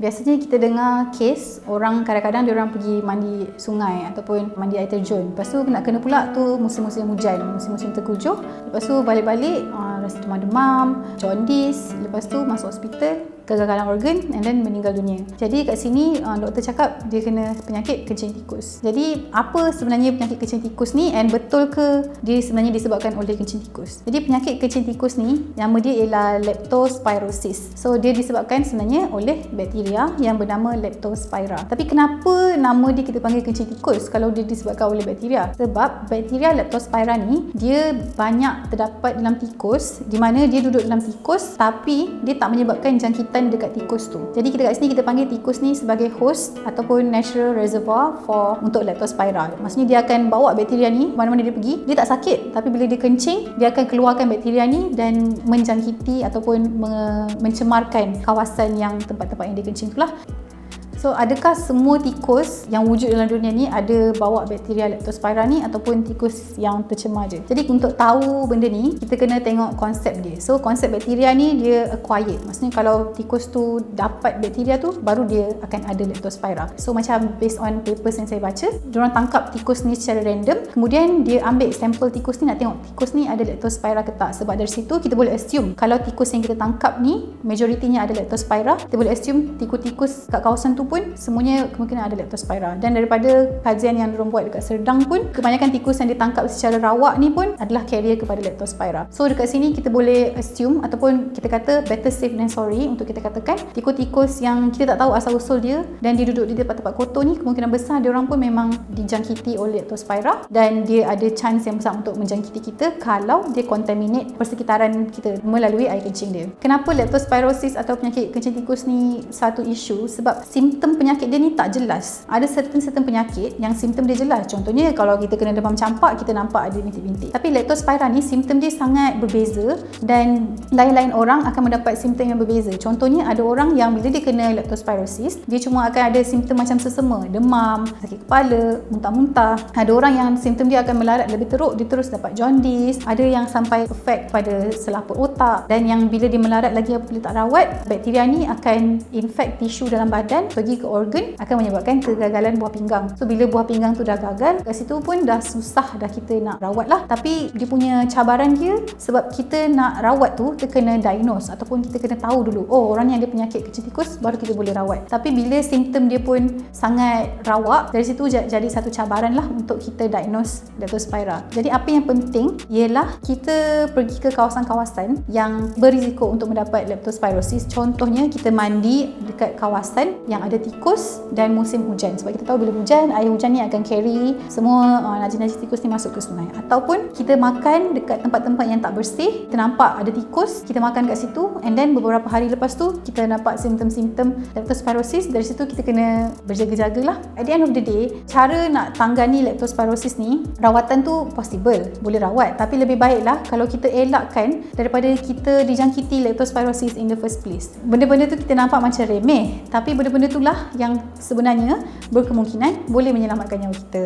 Biasanya kita dengar kes orang kadang-kadang dia orang pergi mandi sungai ataupun mandi air terjun. Lepas tu nak kena pula tu musim-musim hujan, musim-musim tengkujuh. Lepas tu balik-balik rasa demam-demam, jaundice, lepas tu masuk hospital, kegagalan organ and then meninggal dunia. Jadi kat sini doktor cakap dia kena penyakit kencing tikus. Jadi apa sebenarnya penyakit kencing tikus ni and betul ke dia sebenarnya disebabkan oleh kencing tikus? Jadi penyakit kencing tikus ni nama dia ialah leptospirosis. So dia disebabkan sebenarnya oleh bakteria yang bernama Leptospira. Tapi kenapa nama dia kita panggil kencing tikus kalau dia disebabkan oleh bakteria? Sebab bakteria Leptospira ni dia banyak terdapat dalam tikus, di mana dia duduk dalam tikus tapi dia tak menyebabkan jangkitan dekat tikus tu. Jadi kita kat sini kita panggil tikus ni sebagai host ataupun natural reservoir untuk Leptospira. Maksudnya dia akan bawa bakteria ni mana-mana dia pergi, dia tak sakit tapi bila dia kencing dia akan keluarkan bakteria ni dan menjangkiti ataupun mencemarkan kawasan yang tempat-tempat yang dia kencing tu lah. So, adakah semua tikus yang wujud dalam dunia ni ada bawa bakteria Leptospira ni ataupun tikus yang tercemar je? Jadi, untuk tahu benda ni, kita kena tengok konsep dia. So, konsep bakteria ni dia acquired. Maksudnya, kalau tikus tu dapat bakteria tu, baru dia akan ada Leptospira. So, macam based on papers yang saya baca, diorang tangkap tikus ni secara random. Kemudian, dia ambil sampel tikus ni nak tengok tikus ni ada Leptospira ke tak. Sebab dari situ, kita boleh assume kalau tikus yang kita tangkap ni, majoritinya ada Leptospira, kita boleh assume tikus-tikus kat kawasan tu pun semuanya kemungkinan ada Leptospira. Dan daripada kajian yang diorang buat dekat Serdang pun, kebanyakan tikus yang ditangkap secara rawak ni pun adalah carrier kepada Leptospira. So dekat sini kita boleh assume ataupun kita kata better safe than sorry untuk kita katakan tikus-tikus yang kita tak tahu asal usul dia dan dia duduk di tempat-tempat kotor ni, kemungkinan besar diorang pun memang dijangkiti oleh Leptospira dan dia ada chance yang besar untuk menjangkiti kita kalau dia contaminate persekitaran kita melalui air kencing dia. Kenapa leptospirosis atau penyakit kencing tikus ni satu isu? Sebab simptom penyakit dia ni tak jelas. Ada certain penyakit yang simptom dia jelas. Contohnya kalau kita kena demam campak, kita nampak ada bintik-bintik. Tapi Leptospira ni simptom dia sangat berbeza dan lain-lain orang akan mendapat simptom yang berbeza. Contohnya ada orang yang bila dia kena leptospirosis, dia cuma akan ada simptom macam sesama, demam, sakit kepala, muntah-muntah. Ada orang yang simptom dia akan melarat lebih teruk, dia terus dapat jaundice. Ada yang sampai efek pada selaput otak dan yang bila dia melarat lagi apabila tak rawat, bakteria ni akan infect tisu dalam badan, pergi ke organ, akan menyebabkan kegagalan buah pinggang. So bila buah pinggang tu dah gagal, kat situ pun dah susah dah kita nak rawat lah. Tapi dia punya cabaran dia sebab kita nak rawat tu, kita kena diagnose ataupun kita kena tahu dulu, oh orang ni ada penyakit kencing tikus, baru kita boleh rawat. Tapi bila simptom dia pun sangat rawak, dari situ jadi satu cabaran lah untuk kita diagnose Leptospira. Jadi apa yang penting ialah kita pergi ke kawasan-kawasan yang berisiko untuk mendapat leptospirosis. Contohnya kita mandi dekat kawasan yang ada tikus dan musim hujan. Sebab kita tahu bila hujan, air hujan ni akan carry semua najis-najis tikus ni masuk ke sungai. Ataupun kita makan dekat tempat-tempat yang tak bersih, kita nampak ada tikus, kita makan kat situ and then beberapa hari lepas tu kita nampak simptom-simptom leptospirosis. Dari situ kita kena berjaga-jaga lah. At the end of the day, cara nak tanggani leptospirosis ni, rawatan tu possible, boleh rawat. Tapi lebih baiklah kalau kita elakkan daripada kita dijangkiti leptospirosis in the first place. Benda-benda tu kita nampak macam remeh, tapi benda-benda itulah yang sebenarnya berkemungkinan boleh menyelamatkan nyawa kita.